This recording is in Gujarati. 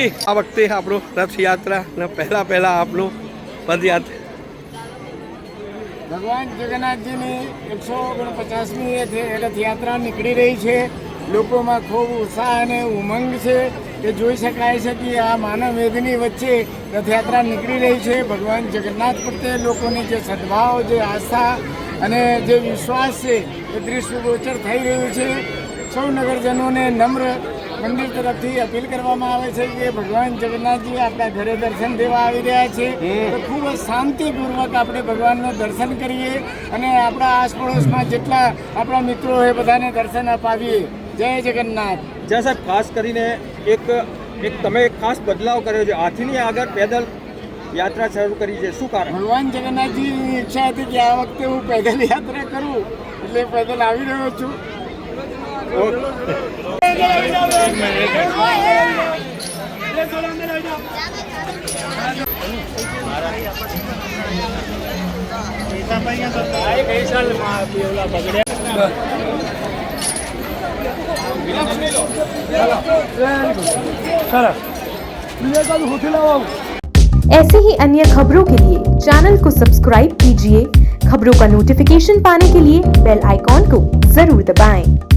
જી આ વખતે આપણો રથયાત્રાના પહેલા આપણો પદયાત્રા ભગવાન જગન્નાથજીની 149મી રથયાત્રા નીકળી રહી છે. લોકોમાં ખૂબ ઉત્સાહ અને ઉમંગ છે કે જોઈ શકાય છે કે આ માનવ વેદની વચ્ચે રથયાત્રા નીકળી રહી છે. ભગવાન જગન્નાથ પ્રત્યે લોકોની જે સદભાવ, જે આસ્થા અને જે વિશ્વાસ છે એ દૃષ્ટિગોચર થઈ રહ્યું છે. સૌ નગરજનોને નમ્ર મંદિર તરફથી અપીલ કરવામાં આવે છે કે ભગવાન જગન્નાથજી આપણા ઘરે દર્શન દેવા આવી રહ્યા છે તો ખૂબ જ શાંતિપૂર્વક આપણે ભગવાનનું દર્શન કરીએ અને આપણા આસપડોશમાં જેટલા આપણા મિત્રો હોય બધાને દર્શન અપાવીએ. જય જગન્નાથ. જ્યાં સાહેબ ખાસ કરીને તમે એક ખાસ બદલાવ કર્યો છે, હાથીની આગળ પેદલ યાત્રા શરૂ કરી છે, શું કારણ? ભગવાન જગન્નાથજીની ઈચ્છા હતી કે આ વખતે હું પેદલ યાત્રા કરું એટલે પેદલ આવી રહ્યો છું. ऐसे ही अन्य खबरों के लिए चैनल को सब्सक्राइब कीजिए। खबरों का नोटिफिकेशन पाने के लिए बेल आइकॉन को जरूर दबाएं।